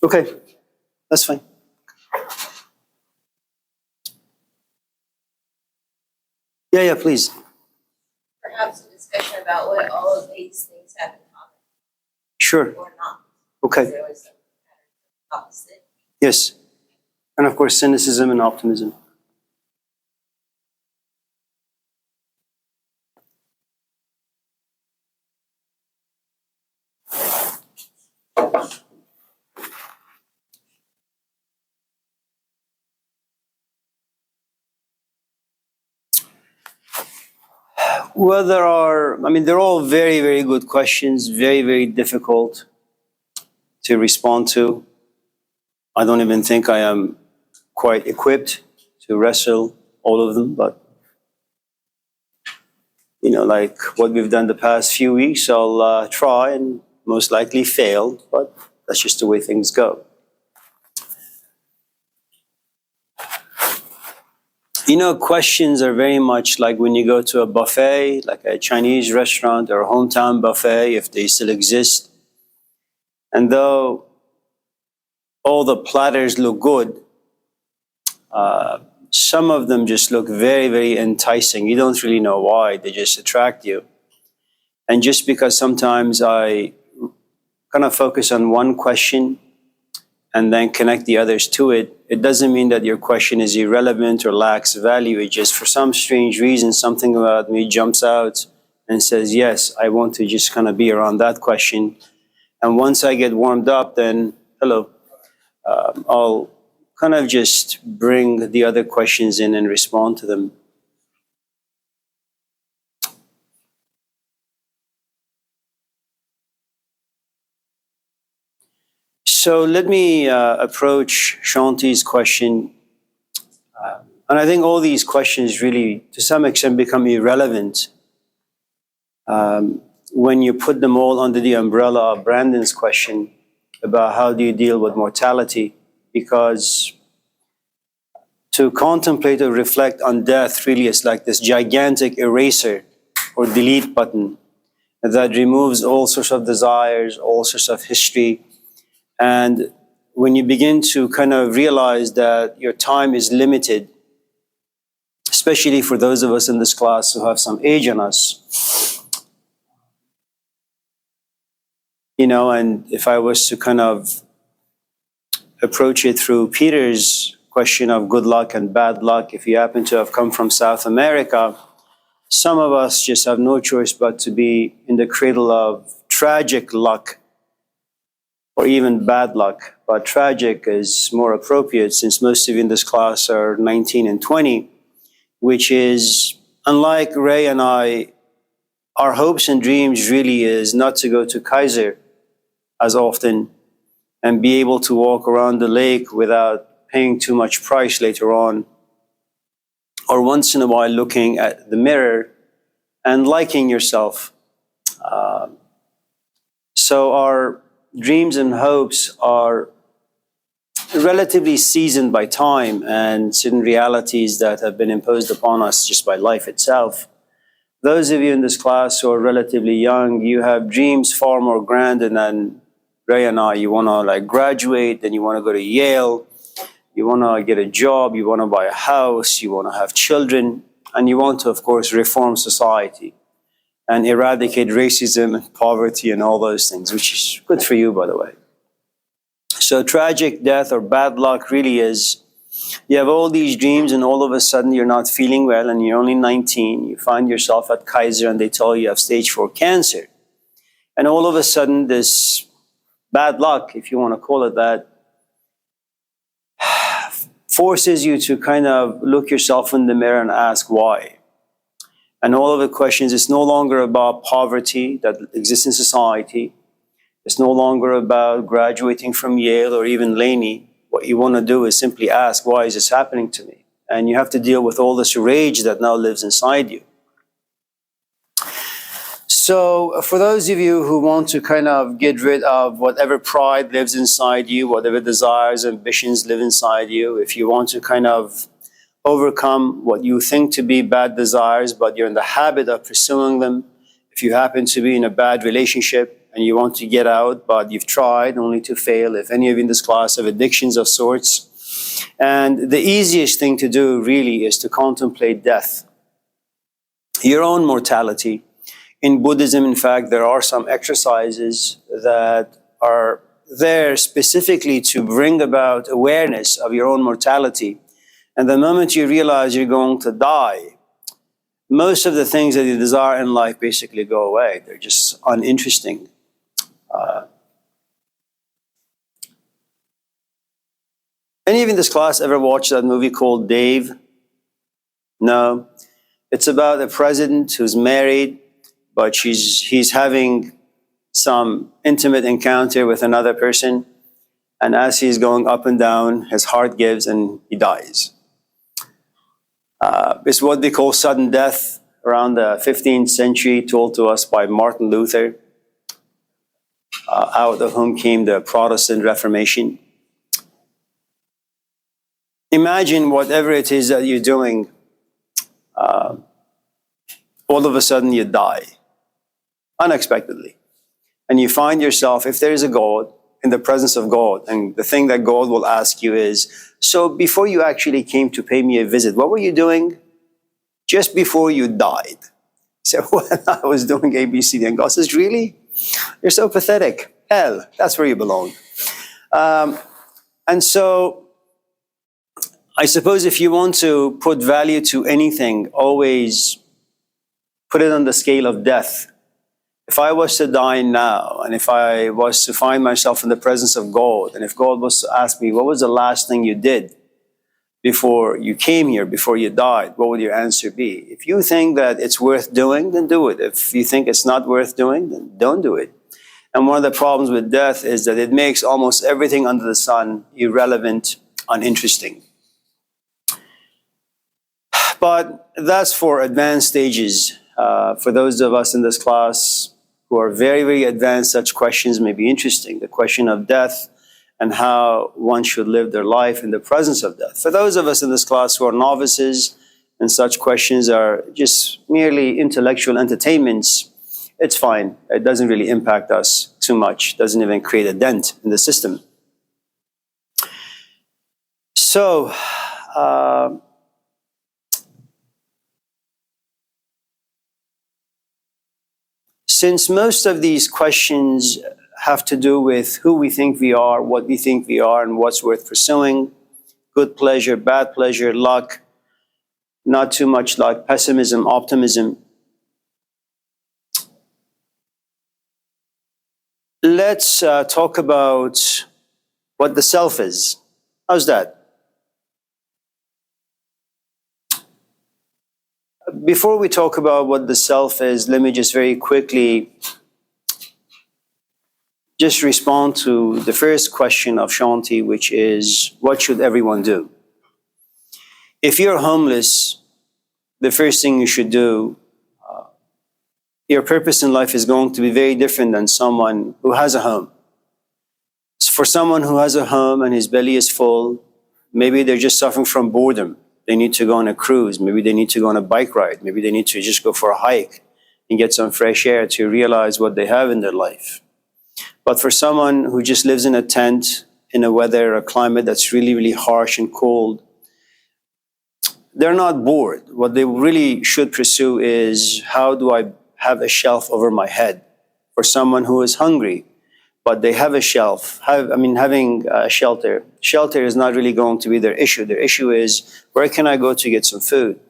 Okay, that's fine. Yeah, please. Perhaps a discussion about what all of these things have in common Sure. or not. Okay. There was some opposite. Yes. And of course, cynicism and optimism. Well, they're all very, very good questions, very, very difficult to respond to. I don't even think I am quite equipped to wrestle all of them, but like what we've done the past few weeks, I'll try and most likely fail, but that's just the way things go. Questions are very much like when you go to a buffet, like a Chinese restaurant or a hometown buffet, if they still exist. And though all the platters look good, some of them just look very, very enticing. You don't really know why, they just attract you. And just because sometimes I kind of focus on one question and then connect the others to it, it doesn't mean that your question is irrelevant or lacks value. It just, for some strange reason, something about me jumps out and says, yes, I want to just kind of be around that question. And once I get warmed up, then, hello, I'll kind of just bring the other questions in and respond to them. So let me approach Shanti's question. And I think all these questions really, to some extent, become irrelevant when you put them all under the umbrella of Brandon's question about how do you deal with mortality. Because to contemplate or reflect on death really is like this gigantic eraser or delete button that removes all sorts of desires, all sorts of history. And when you begin to kind of realize that your time is limited, especially for those of us in this class who have some age on us, and if I was to kind of approach it through Peter's question of good luck and bad luck, if you happen to have come from South America, some of us just have no choice but to be in the cradle of tragic luck or even bad luck. But tragic is more appropriate since most of you in this class are 19 and 20, which is, unlike Ray and I, our hopes and dreams really is not to go to Kaiser as often and be able to walk around the lake without paying too much price later on, or once in a while looking at the mirror and liking yourself. So our dreams and hopes are relatively seasoned by time and certain realities that have been imposed upon us just by life itself. Those of you in this class who are relatively young, you have dreams far more grand than Ray and I. You want to graduate, then you want to go to Yale, you want to get a job, you want to buy a house, you want to have children, and you want to, of course, reform society and eradicate racism and poverty and all those things, which is good for you, by the way. So tragic death or bad luck really is, you have all these dreams and all of a sudden you're not feeling well and you're only 19. You find yourself at Kaiser and they tell you have stage 4 cancer. And all of a sudden this bad luck, if you want to call it that, forces you to kind of look yourself in the mirror and ask why. And all of the questions, it's no longer about poverty that exists in society. It's no longer about graduating from Yale or even Laney. What you want to do is simply ask, why is this happening to me? And you have to deal with all this rage that now lives inside you. So for those of you who want to kind of get rid of whatever pride lives inside you, whatever desires, ambitions live inside you, if you want to kind of overcome what you think to be bad desires, but you're in the habit of pursuing them, if you happen to be in a bad relationship and you want to get out, but you've tried only to fail. If any of you in this class have addictions of sorts, and the easiest thing to do really is to contemplate death, your own mortality. In Buddhism, in fact, there are some exercises that are there specifically to bring about awareness of your own mortality. And the moment you realize you're going to die, most of the things that you desire in life basically go away. They're just uninteresting. Any of you in this class ever watched that movie called Dave? No. It's about a president who's married, but he's having some intimate encounter with another person. And as he's going up and down, his heart gives and he dies. It's what they call sudden death, around the 15th century, told to us by Martin Luther, out of whom came the Protestant Reformation. Imagine whatever it is that you're doing, all of a sudden you die, unexpectedly. And you find yourself, if there is a God, in the presence of God, and the thing that God will ask you is, so before you actually came to pay me a visit, what were you doing just before you died? So, well, I was doing ABC. And God says, really? You're so pathetic. Hell, that's where you belong. And so, I suppose if you want to put value to anything, always put it on the scale of death. If I was to die now, and if I was to find myself in the presence of God, and if God was to ask me, what was the last thing you did before you came here, before you died, what would your answer be? If you think that it's worth doing, then do it. If you think it's not worth doing, then don't do it. And one of the problems with death is that it makes almost everything under the sun irrelevant, uninteresting. But that's for advanced stages. For those of us in this class who are very, very advanced, such questions may be interesting. The question of death and how one should live their life in the presence of death. For those of us in this class who are novices and such questions are just merely intellectual entertainments, it's fine. It doesn't really impact us too much. It doesn't even create a dent in the system. So, since most of these questions have to do with who we think we are, what we think we are, and what's worth pursuing, good pleasure, bad pleasure, luck, not too much luck, pessimism, optimism, let's talk about what the self is. How's that? Before we talk about what the self is, let me just very quickly just respond to the first question of Shanti, which is, what should everyone do? If you're homeless, the first thing you should do, your purpose in life is going to be very different than someone who has a home. For someone who has a home and his belly is full, maybe they're just suffering from boredom. They need to go on a cruise. Maybe they need to go on a bike ride. Maybe they need to just go for a hike and get some fresh air to realize what they have in their life. But for someone who just lives in a tent in a weather, a climate that's really, really harsh and cold, they're not bored. What they really should pursue is, how do I have a shelf over my head? For someone who is hungry, but they have a shelf, having a shelter. Shelter is not really going to be their issue. Their issue is, where can I go to get some food?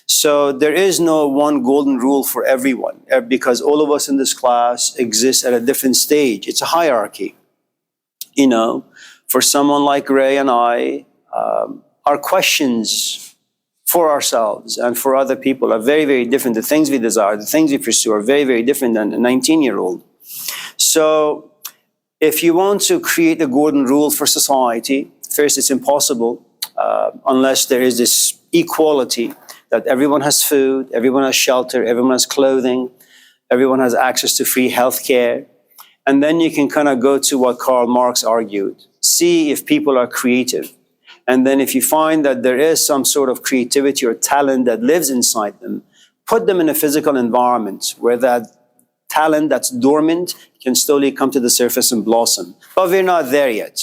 So there is no one golden rule for everyone, because all of us in this class exist at a different stage. It's a hierarchy. You know, for someone like Ray and I, our questions for ourselves and for other people are very, very different. The things we desire, the things we pursue are very, very different than a 19-year-old. So if you want to create a golden rule for society, first, it's impossible unless there is this equality that everyone has food, everyone has shelter, everyone has clothing, everyone has access to free healthcare. And then you can kind of go to what Karl Marx argued. See if people are creative. And then if you find that there is some sort of creativity or talent that lives inside them, put them in a physical environment where that talent that's dormant can slowly come to the surface and blossom. But we're not there yet.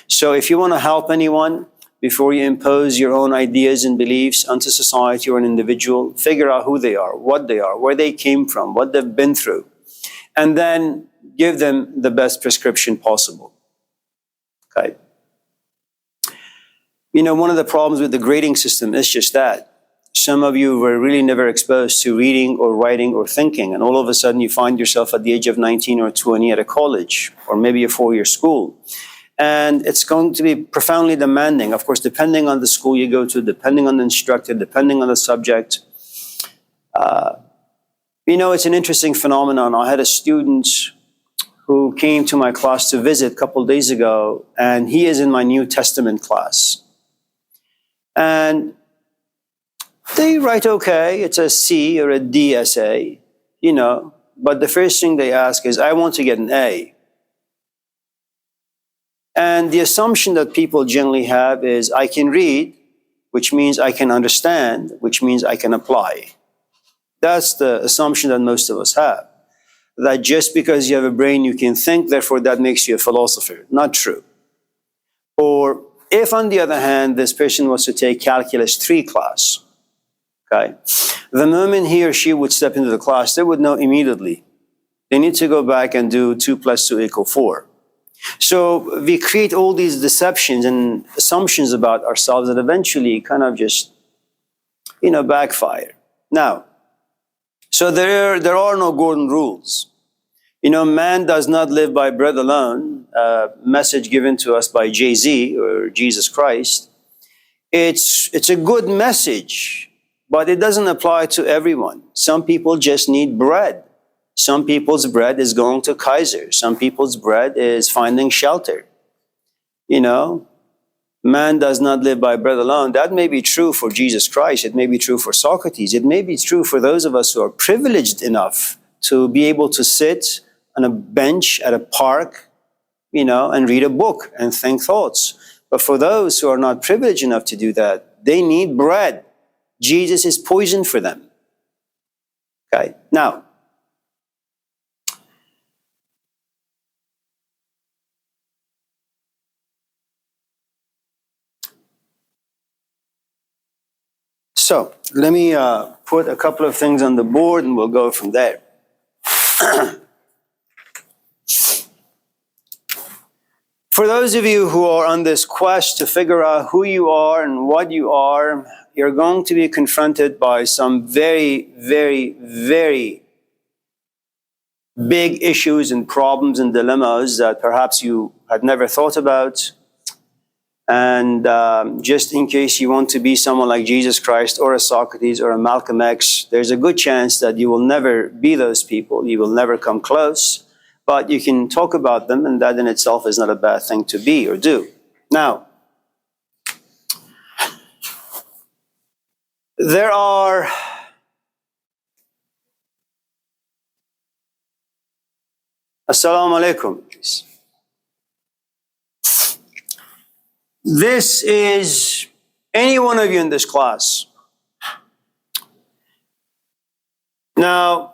So if you want to help anyone, before you impose your own ideas and beliefs onto society or an individual, figure out who they are, what they are, where they came from, what they've been through, and then give them the best prescription possible. Okay? You know, one of the problems with the grading system is just that. Some of you were really never exposed to reading or writing or thinking, and all of a sudden you find yourself at the age of 19 or 20 at a college or maybe a 4-year school. And it's going to be profoundly demanding, of course, depending on the school you go to, depending on the instructor, depending on the subject. You know, it's an interesting phenomenon. I had a student who came to my class to visit a couple of days ago, and he is in my New Testament class. And they write okay, it's a C or a D essay, you know, but the first thing they ask is, I want to get an A. And the assumption that people generally have is, I can read, which means I can understand, which means I can apply. That's the assumption that most of us have. That just because you have a brain you can think, therefore that makes you a philosopher. Not true. Or if, on the other hand, this person was to take Calculus 3 class, okay, the moment he or she would step into the class, they would know immediately. They need to go back and do 2 + 2 = 4. So we create all these deceptions and assumptions about ourselves that eventually kind of just, you know, backfire. Now, so there are no golden rules. You know, man does not live by bread alone, a message given to us by Jay-Z or Jesus Christ. It's a good message, but it doesn't apply to everyone. Some people just need bread. Some people's bread is going to Kaiser. Some people's bread is finding shelter. You know, man does not live by bread alone. That may be true for Jesus Christ. It may be true for Socrates. It may be true for those of us who are privileged enough to be able to sit on a bench at a park, you know, and read a book and think thoughts. But for those who are not privileged enough to do that, they need bread. Jesus is poison for them. Okay, now, so let me put a couple of things on the board and we'll go from there. For those of you who are on this quest to figure out who you are and what you are, you're going to be confronted by some very, very, very big issues and problems and dilemmas that perhaps you had never thought about. And just in case you want to be someone like Jesus Christ or a Socrates or a Malcolm X, there's a good chance that you will never be those people. You will never come close. But you can talk about them, and that in itself is not a bad thing to be or do. Now, there are Assalamu alaikum, please. This is any one of you in this class. Now,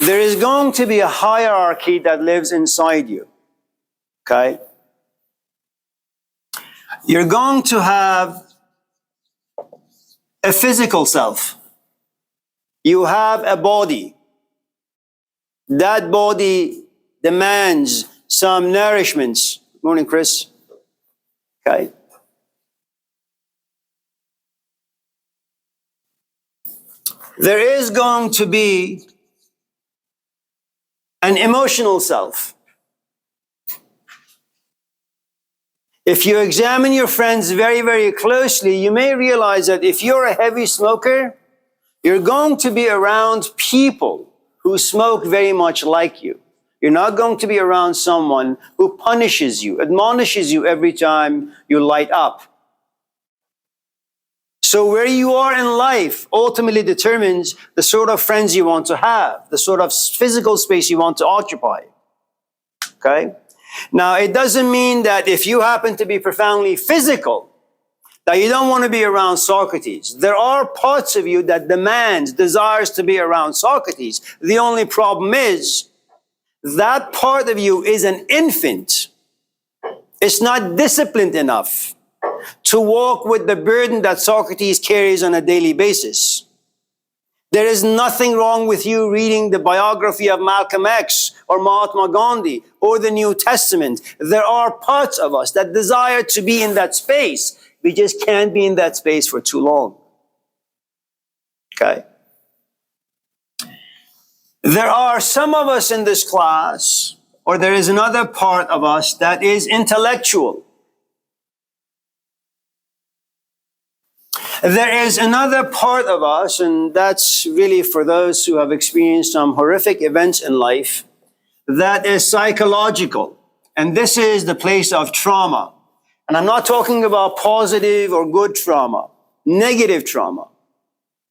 there is going to be a hierarchy that lives inside you, okay? You're going to have a physical self. You have a body. That body demands some nourishments. Good morning, Chris. Okay. There is going to be an emotional self. If you examine your friends very, very closely, you may realize that if you're a heavy smoker, you're going to be around people who smoke very much like you. You're not going to be around someone who punishes you, admonishes you every time you light up. So where you are in life ultimately determines the sort of friends you want to have, the sort of physical space you want to occupy. Okay? Now, it doesn't mean that if you happen to be profoundly physical, that you don't want to be around Socrates. There are parts of you that desires to be around Socrates. The only problem is that part of you is an infant. It's not disciplined enough to walk with the burden that Socrates carries on a daily basis. There is nothing wrong with you reading the biography of Malcolm X or Mahatma Gandhi or the New Testament. There are parts of us that desire to be in that space. We just can't be in that space for too long. Okay? There are some of us in this class, or there is another part of us that is intellectual. There is another part of us, and that's really for those who have experienced some horrific events in life, that is psychological. And this is the place of trauma. And I'm not talking about positive or good trauma, negative trauma.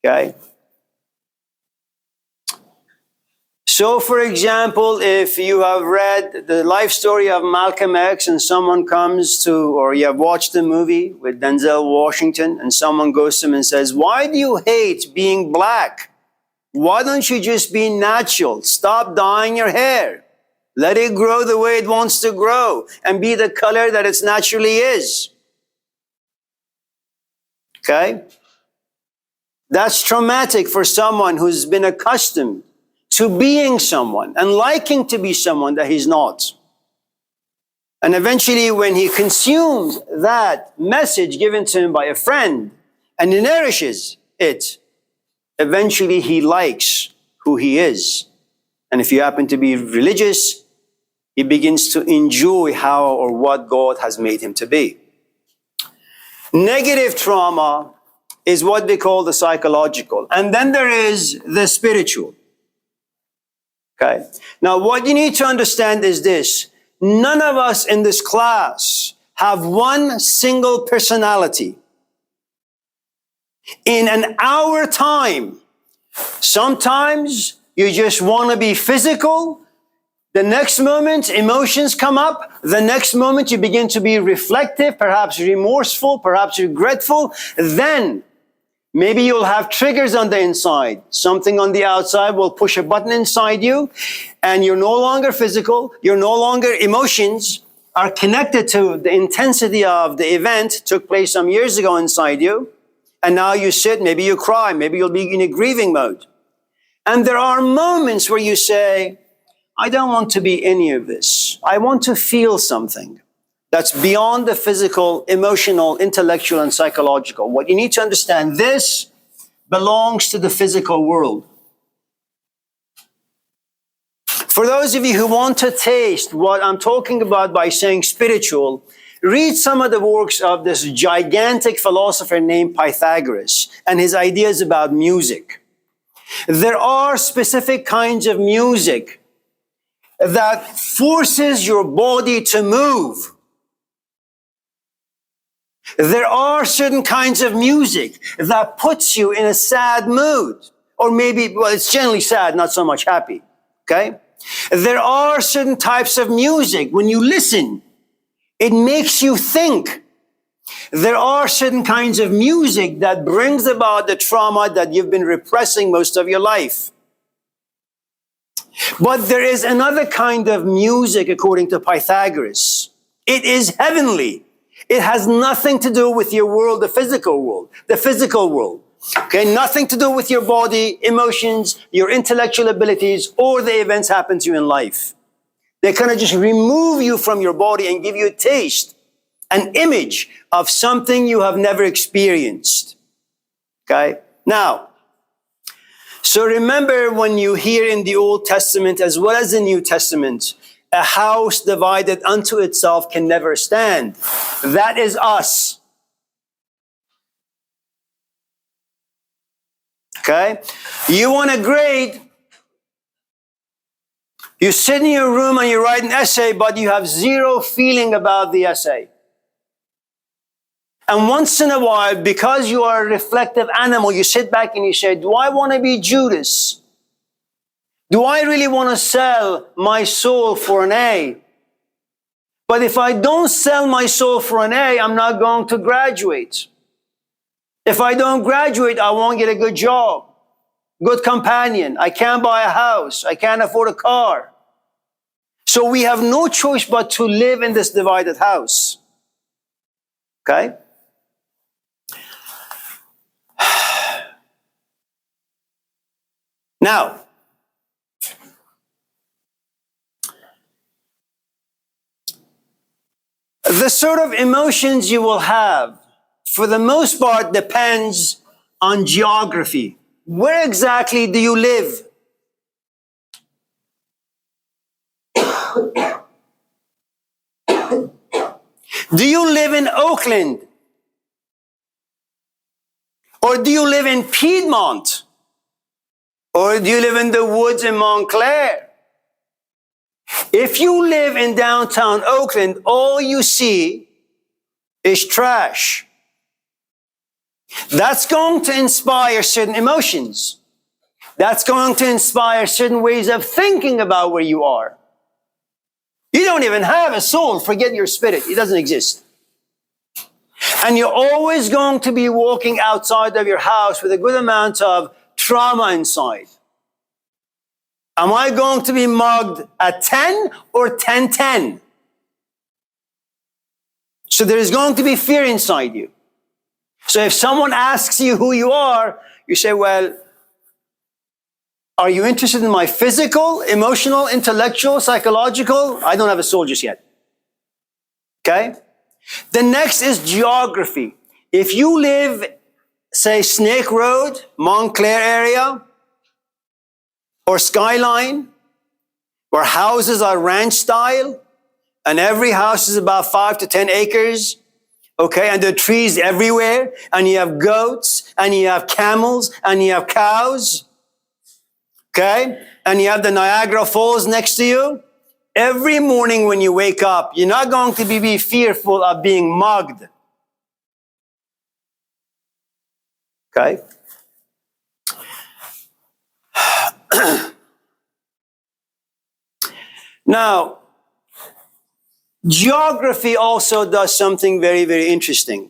Okay? So, for example, if you have read the life story of Malcolm X and someone comes to, or you have watched the movie with Denzel Washington and someone goes to him and says, "Why do you hate being black? Why don't you just be natural? Stop dyeing your hair. Let it grow the way it wants to grow and be the color that it naturally is." Okay? That's traumatic for someone who's been accustomed to being someone and liking to be someone that he's not. And eventually, when he consumes that message given to him by a friend and he nourishes it, eventually he likes who he is. And if you happen to be religious, he begins to enjoy how or what God has made him to be. Negative trauma is what they call the psychological. And then there is the spiritual. Okay. Now, what you need to understand is this. None of us in this class have one single personality. In an hour time, sometimes you just want to be physical. The next moment, emotions come up. The next moment, you begin to be reflective, perhaps remorseful, perhaps regretful. Then, maybe you'll have triggers on the inside. Something on the outside will push a button inside you, and you're no longer physical. You're no longer, emotions are connected to the intensity of the event took place some years ago inside you. And now you sit, maybe you cry, maybe you'll be in a grieving mode. And there are moments where you say, "I don't want to be any of this. I want to feel something that's beyond the physical, emotional, intellectual, and psychological." What you need to understand, this belongs to the physical world. For those of you who want to taste what I'm talking about by saying spiritual, read some of the works of this gigantic philosopher named Pythagoras and his ideas about music. There are specific kinds of music that forces your body to move. There are certain kinds of music that puts you in a sad mood. Or maybe, well, it's generally sad, not so much happy. Okay? There are certain types of music. When you listen, it makes you think. There are certain kinds of music that brings about the trauma that you've been repressing most of your life. But there is another kind of music, according to Pythagoras. It is heavenly. It has nothing to do with your world, the physical world. Okay, nothing to do with your body, emotions, your intellectual abilities, or the events happen to you in life. They kind of just remove you from your body and give you a taste, an image of something you have never experienced. Okay? Now, so remember when you hear in the Old Testament as well as the New Testament, a house divided unto itself can never stand. That is us. Okay? You want a grade. You sit in your room and you write an essay, but you have zero feeling about the essay. And once in a while, because you are a reflective animal, you sit back and you say, do I want to be Judas? Do I really want to sell my soul for an A? But if I don't sell my soul for an A, I'm not going to graduate. If I don't graduate, I won't get a good job, good companion. I can't buy a house. I can't afford a car. So we have no choice but to live in this divided house. Okay? Now, the sort of emotions you will have, for the most part, depends on geography. Where exactly do you live? Do you live in Oakland? Or do you live in Piedmont? Or do you live in the woods in Montclair? If you live in downtown Oakland, all you see is trash. That's going to inspire certain emotions. That's going to inspire certain ways of thinking about where you are. You don't even have a soul. Forget your spirit. It doesn't exist. And you're always going to be walking outside of your house with a good amount of trauma inside. Am I going to be mugged at 10 or 10:10? So there is going to be fear inside you. So if someone asks you who you are, you say, well, are you interested in my physical, emotional, intellectual, psychological? I don't have a soul just yet. Okay? The next is geography. If you live, say, Snake Road, Montclair area, or Skyline, where houses are ranch style, and every house is about 5 to 10 acres, okay, and there are trees everywhere, and you have goats, and you have camels, and you have cows, okay, and you have the Niagara Falls next to you. Every morning when you wake up, you're not going to be fearful of being mugged. Okay? Now, geography also does something very, very interesting.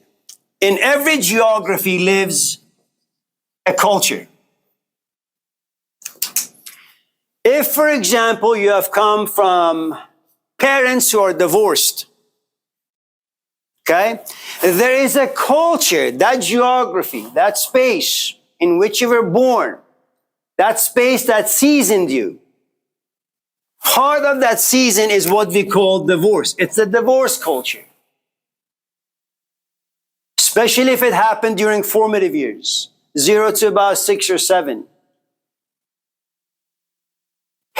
In every geography lives a culture. If, for example, you have come from parents who are divorced, okay, there is a culture, that geography, that space in which you were born, that space that seasoned you. Part of that season is what we call divorce. It's a divorce culture. Especially if it happened during formative years, 0 to about 6 or 7.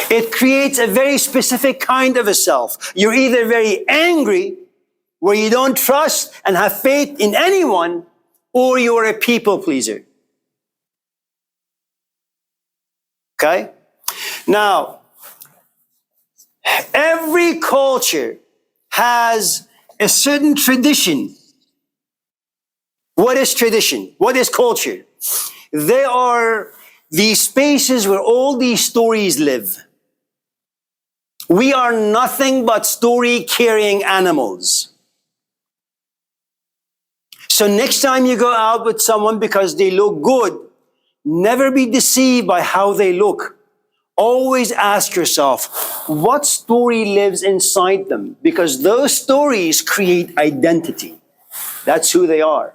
It creates a very specific kind of a self. You're either very angry, where you don't trust and have faith in anyone, or you're a people pleaser. Okay? Now, every culture has a certain tradition. What is tradition? What is culture? They are these spaces where all these stories live. We are nothing but story-carrying animals. So next time you go out with someone because they look good, never be deceived by how they look. Always ask yourself, what story lives inside them? Because those stories create identity. That's who they are.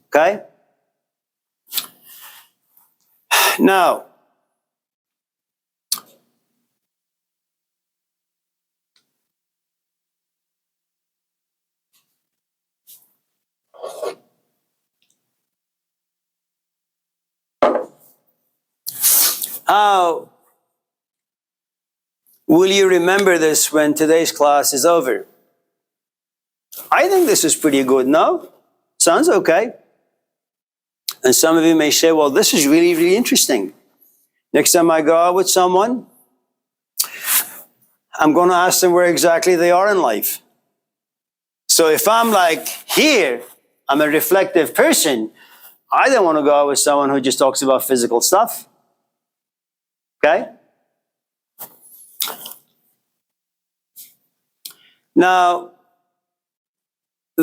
Okay? Now, how will you remember this when today's class is over? I think this is pretty good, no? Sounds okay. And some of you may say, well, this is really, really interesting. Next time I go out with someone, I'm going to ask them where exactly they are in life. So if I'm like here, I'm a reflective person, I don't want to go out with someone who just talks about physical stuff. Okay? Now,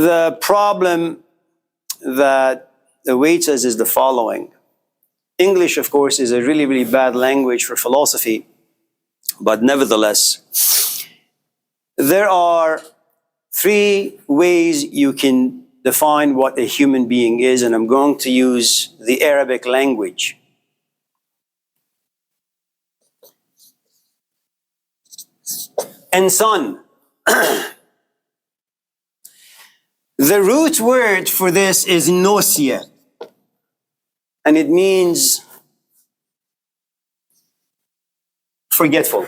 The problem that awaits us is the following. English, of course, is a really, really bad language for philosophy, but nevertheless, there are three ways you can define what a human being is, and I'm going to use the Arabic language. Insan. The root word for this is nosia, and it means forgetful.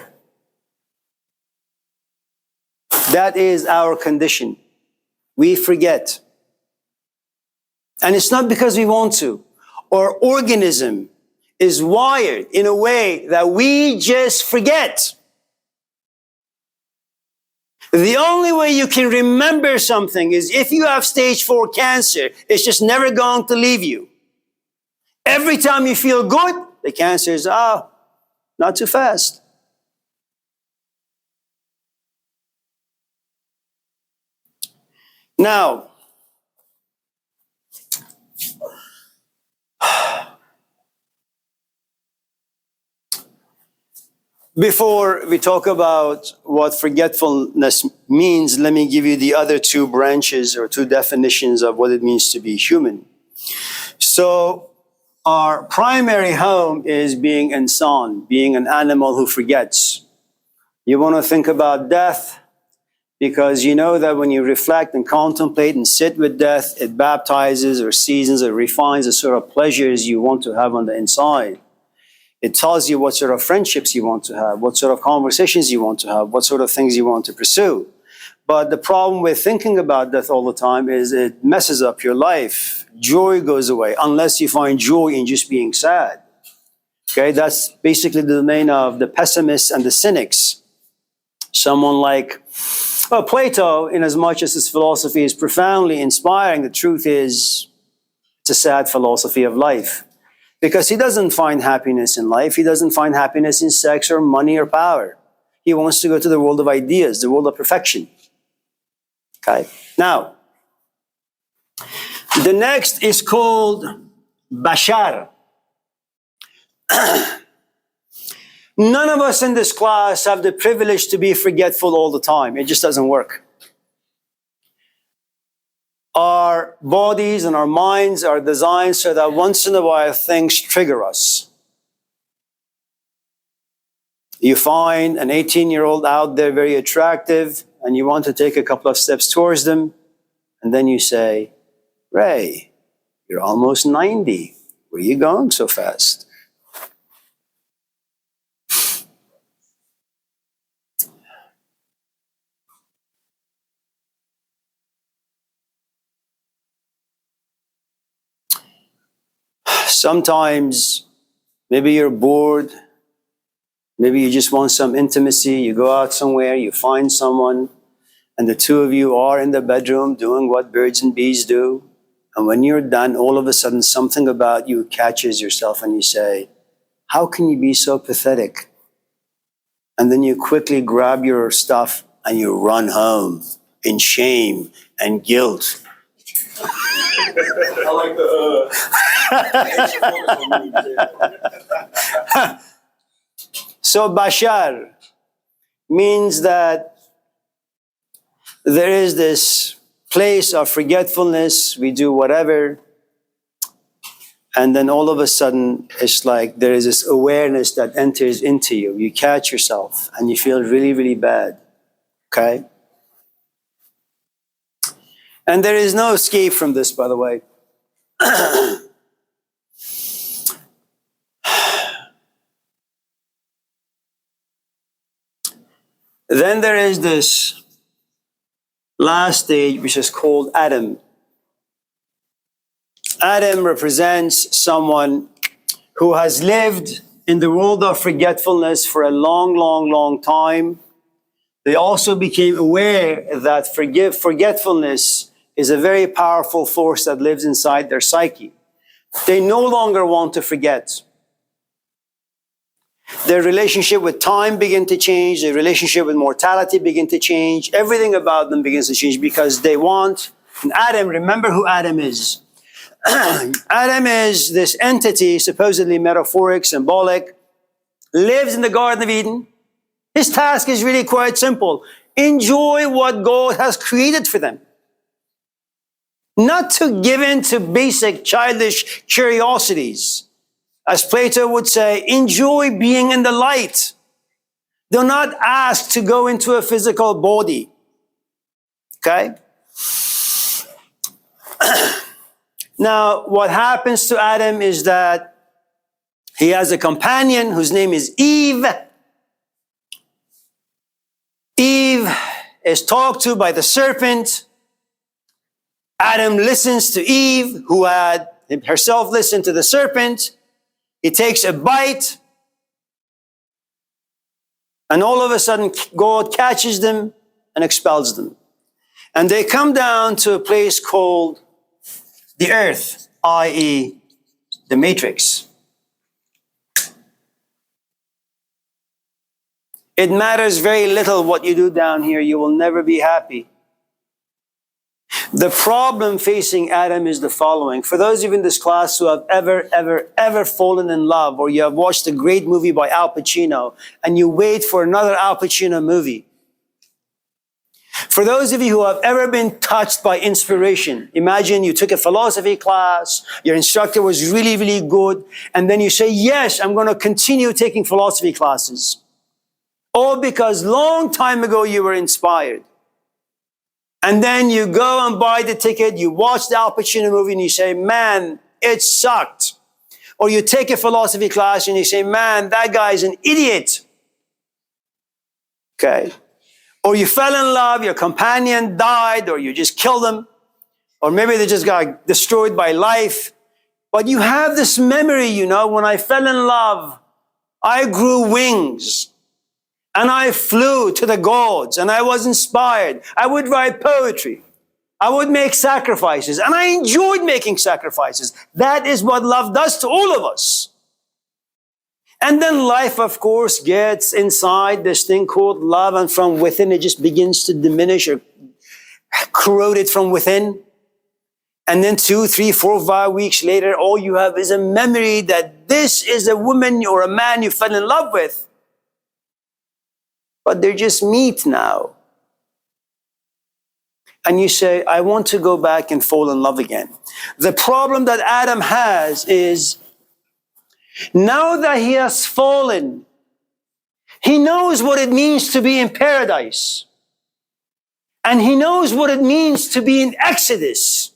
That is our condition. We forget. And it's not because we want to. Our organism is wired in a way that we just forget. The only way you can remember something is if you have stage 4 cancer, it's just never going to leave you. Every time you feel good, the cancer is, not too fast. Now, before we talk about what forgetfulness means, let me give you the other two branches or two definitions of what it means to be human. So, our primary home is being insan, being an animal who forgets. You want to think about death because you know that when you reflect and contemplate and sit with death, it baptizes or seasons or refines the sort of pleasures you want to have on the inside. It tells you what sort of friendships you want to have, what sort of conversations you want to have, what sort of things you want to pursue. But the problem with thinking about death all the time is it messes up your life. Joy goes away unless you find joy in just being sad. Okay, that's basically the domain of the pessimists and the cynics. Someone like Plato, in as much as his philosophy is profoundly inspiring, the truth is it's a sad philosophy of life. Because he doesn't find happiness in life. He doesn't find happiness in sex or money or power. He wants to go to the world of ideas, the world of perfection. Okay. Now, the next is called Bashar. None of us in this class have the privilege to be forgetful all the time. It just doesn't work. Our bodies and our minds are designed so that once in a while things trigger us. You find an 18-year-old out there very attractive and you want to take a couple of steps towards them, and then you say, Ray, you're almost 90. Where are you going so fast? Sometimes, maybe you're bored. Maybe you just want some intimacy. You go out somewhere, you find someone, and the two of you are in the bedroom doing what birds and bees do. And when you're done, all of a sudden, something about you catches yourself and you say, how can you be so pathetic? And then you quickly grab your stuff and you run home in shame and guilt. I like the So Bashar means that there is this place of forgetfulness. We do whatever. And then all of a sudden, it's like there is this awareness that enters into you. You catch yourself and you feel really, really bad. Okay? And there is no escape from this, by the way. Then there is this last stage, which is called Adam. Adam represents someone who has lived in the world of forgetfulness for a long, long, long time. They also became aware that forgetfulness is a very powerful force that lives inside their psyche. They no longer want to forget. Their relationship with time begin to change. Their relationship with mortality begin to change. Everything about them begins to change because they want And Adam, remember who Adam is. Adam is this entity, supposedly metaphoric, symbolic, lives in the Garden of Eden. His task is really quite simple. Enjoy what God has created for them. Not to give in to basic childish curiosities. As Plato would say, enjoy being in the light. Do not ask to go into a physical body. Okay? Now, what happens to Adam is that he has a companion whose name is Eve. Eve is talked to by the serpent. Adam listens to Eve, who had herself listened to the serpent. He takes a bite. And all of a sudden, God catches them and expels them. And they come down to a place called the earth, i.e., the matrix. It matters very little what you do down here. You will never be happy. The problem facing Adam is the following. For those of you in this class who have ever fallen in love, or you have watched a great movie by Al Pacino, and you wait for another Al Pacino movie. For those of you who have ever been touched by inspiration, imagine you took a philosophy class, your instructor was really good, and then you say, yes, I'm going to continue taking philosophy classes. All because long time ago you were inspired. And then you go and buy the ticket, you watch the Al Pacino movie and you say, man, it sucked. Or you take a philosophy class and you say, man, that guy's an idiot. Okay. Or you fell in love, your companion died, or you just killed them. Or maybe they just got destroyed by life. But you have this memory, when I fell in love, I grew wings. And I flew to the gods, and I was inspired. I would write poetry. I would make sacrifices, and I enjoyed making sacrifices. That is what love does to all of us. And then life, of course, gets inside this thing called love, and from within it just begins to diminish or corrode it from within. And then 2, 3, 4, 5 weeks later, all you have is a memory that this is a woman or a man you fell in love with. But they're just meat now. And you say, I want to go back and fall in love again. The problem that Adam has is, now that he has fallen, he knows what it means to be in paradise. And he knows what it means to be in Exodus.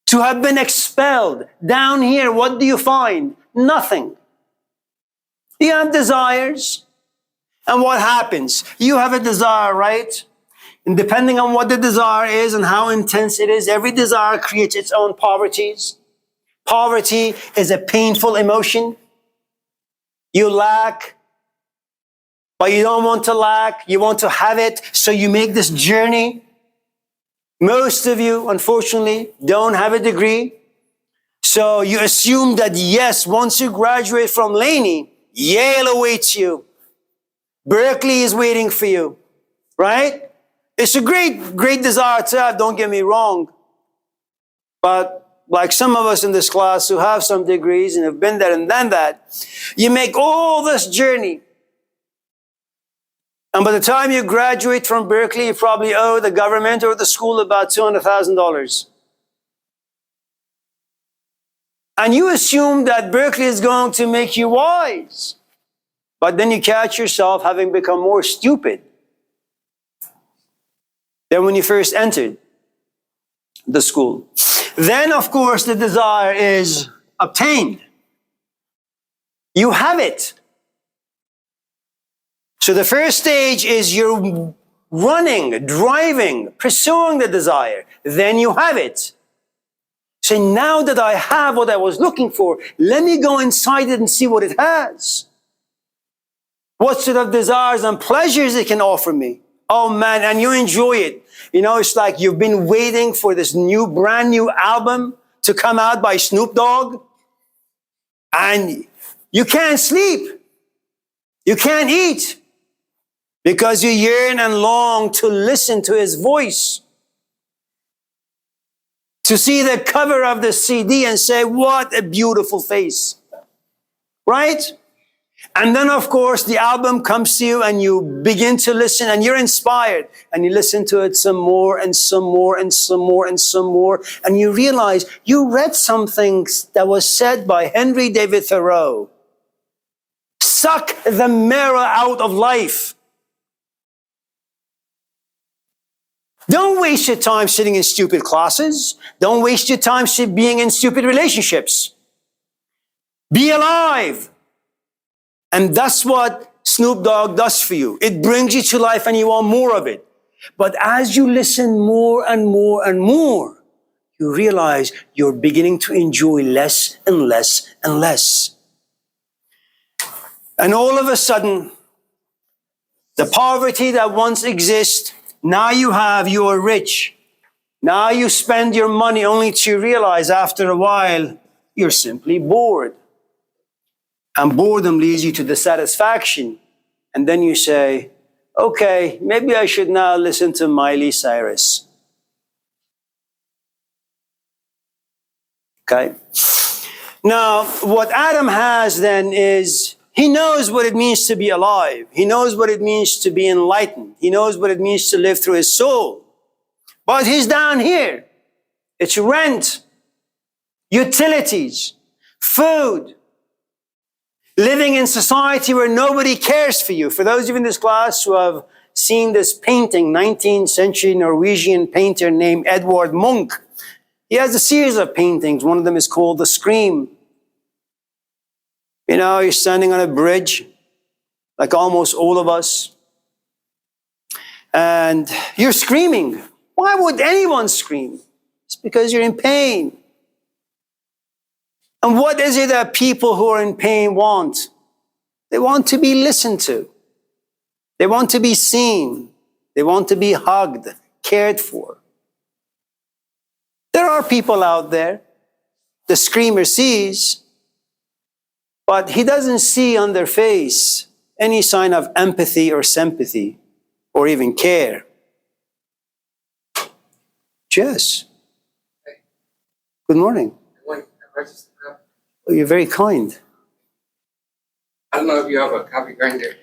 To have been expelled. Down here, what do you find? Nothing. You have desires. And what happens? You have a desire, right? And depending on what the desire is and how intense it is, every desire creates its own poverties. Poverty is a painful emotion. You lack, but you don't want to lack. You want to have it, so you make this journey. Most of you, unfortunately, don't have a degree. So you assume that, yes, once you graduate from Laney, Yale awaits you. Berkeley is waiting for you, right? It's a great desire to have, don't get me wrong. But like some of us in this class who have some degrees and have been there and done that, you make all this journey. And by the time you graduate from Berkeley, you probably owe the government or the school about $200,000. And you assume that Berkeley is going to make you wise. But then you catch yourself having become more stupid than when you first entered the school. Then, of course, the desire is obtained. You have it. So the first stage is you're running, driving, pursuing the desire. Then you have it. So now that I have what I was looking for, let me go inside it and see what it has. What sort of desires and pleasures it can offer me. Oh man, and you enjoy it. It's like you've been waiting for this brand new album to come out by Snoop Dogg. And you can't sleep. You can't eat. Because you yearn and long to listen to his voice. to see the cover of the CD and say, what a beautiful face. Right? And then, of course, the album comes to you and you begin to listen and you're inspired and you listen to it some more and some more and some more and some more. And you realize you read something that was said by Henry David Thoreau. Suck the marrow out of life. Don't waste your time sitting in stupid classes. Don't waste your time being in stupid relationships. Be alive. And that's what Snoop Dogg does for you. It brings you to life and you want more of it. But as you listen more and more and more, you realize you're beginning to enjoy less and less and less. And all of a sudden, the poverty that once existed, now you are rich. Now you spend your money only to realize after a while, you're simply bored. And boredom leads you to dissatisfaction. And then you say, okay, maybe I should now listen to Miley Cyrus. Okay? Now, what Adam has then is, he knows what it means to be alive. He knows what it means to be enlightened. He knows what it means to live through his soul. But he's down here. It's rent, utilities, food, living in society where nobody cares for you. For those of you in this class who have seen this painting, 19th century Norwegian painter named Edvard Munch, he has a series of paintings. One of them is called The Scream. You know, you're standing on a bridge, like almost all of us, and you're screaming. Why would anyone scream? It's because you're in pain. And what is it that people who are in pain want? They want to be listened to. They want to be seen. They want to be hugged, cared for. There are people out there, the screamer sees, but he doesn't see on their face any sign of empathy or sympathy or even care. Jess. Good morning. Oh, you're very kind. I don't know if you have a coffee grinder.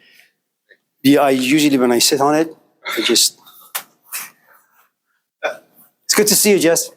Yeah, I usually, when I sit on it, I just... It's good to see you, Jess.